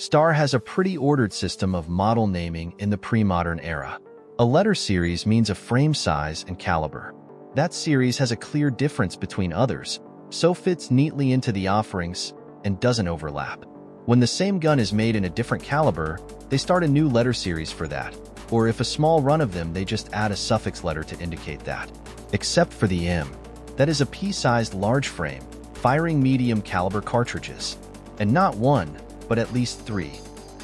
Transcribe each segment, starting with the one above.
STAR has a pretty ordered system of model naming in the pre-modern era. A letter series means a frame size and caliber. That series has a clear difference between others, so fits neatly into the offerings and doesn't overlap. When the same gun is made in a different caliber, they start a new letter series for that, or if a small run of them, they just add a suffix letter to indicate that. Except for the M. That is a pea-sized large frame, firing medium caliber cartridges. And not one, but at least three.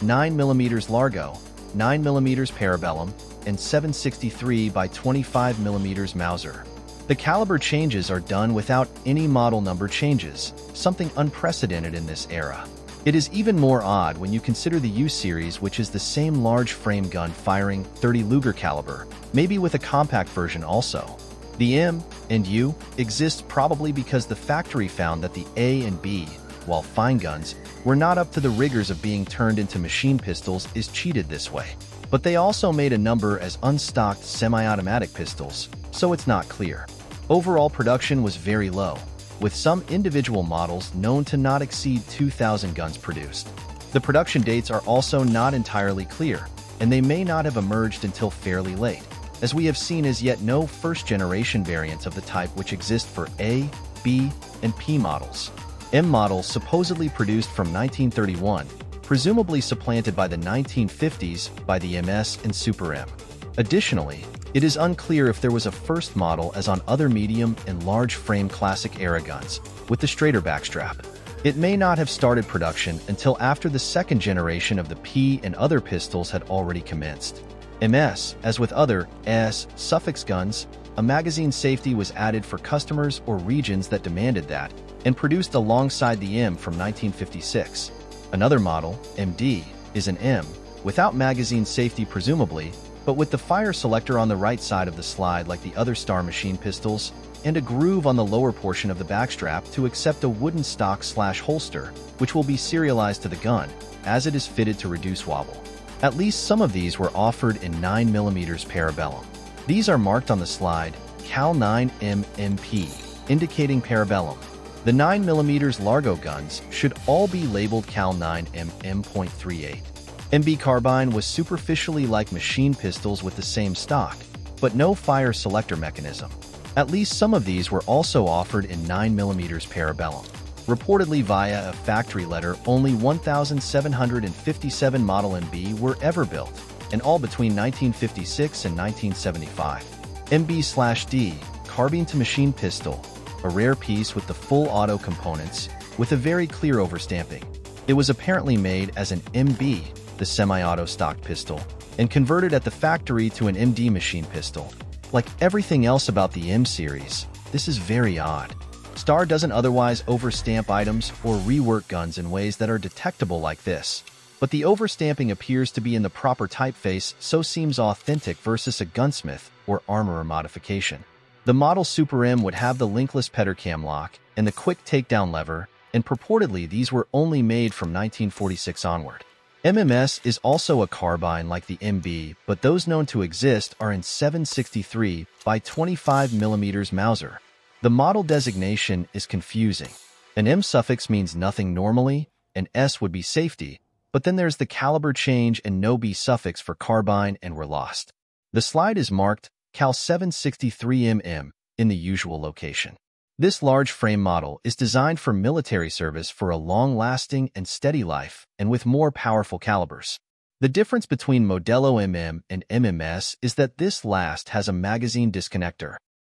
9mm Largo, 9mm Parabellum, and 763 by 25mm Mauser. The caliber changes are done without any model number changes, something unprecedented in this era. It is even more odd when you consider the U series, which is the same large frame gun firing 30 Luger caliber, maybe with a compact version also. The M and U exist probably because the factory found that the A and B, while fine guns, were not up to the rigors of being turned into machine pistols is cheated this way. But they also made a number as unstocked semi-automatic pistols, so it's not clear. Overall production was very low, with some individual models known to not exceed 2,000 guns produced. The production dates are also not entirely clear, and they may not have emerged until fairly late, as we have seen as yet no first-generation variants of the type which exist for A, B, and P models. M models supposedly produced from 1931, presumably supplanted by the 1950s by the MS and Super M. Additionally, it is unclear if there was a first model as on other medium and large frame classic era guns, with the straighter backstrap. It may not have started production until after the second generation of the P and other pistols had already commenced. MS, as with other S suffix guns, a magazine safety was added for customers or regions that demanded that, and produced alongside the M from 1956. Another model, MD, is an M, without magazine safety presumably, but with the fire selector on the right side of the slide like the other STAR machine pistols, and a groove on the lower portion of the backstrap to accept a wooden stock/holster, which will be serialized to the gun, as it is fitted to reduce wobble. At least some of these were offered in 9mm Parabellum. These are marked on the slide, Cal 9 MMP, indicating Parabellum. The 9mm Largo guns should all be labeled Cal 9 MM.38. MB carbine was superficially like machine pistols with the same stock, but no fire selector mechanism. At least some of these were also offered in 9mm Parabellum. Reportedly via a factory letter, only 1,757 Model MB were ever built, and all between 1956 and 1975. MB/D, carbine to machine pistol, a rare piece with the full auto components, with a very clear overstamping. It was apparently made as an MB, the semi-auto stock pistol, and converted at the factory to an MD machine pistol. Like everything else about the M series, this is very odd. STAR doesn't otherwise overstamp items or rework guns in ways that are detectable like this, but the overstamping appears to be in the proper typeface, so seems authentic versus a gunsmith or armorer modification. The model Super M would have the linkless Petter cam lock and the quick takedown lever, and purportedly these were only made from 1946 onward. MMS is also a carbine like the MB, but those known to exist are in 763 by 25mm Mauser. The model designation is confusing. An M suffix means nothing normally, an S would be safety, but then there's the caliber change and no B suffix for carbine and we're lost. The slide is marked Cal 763mm in the usual location. This large frame model is designed for military service for a long-lasting and steady life and with more powerful calibers. The difference between Modelo MM and MMS is that this last has a magazine disconnector,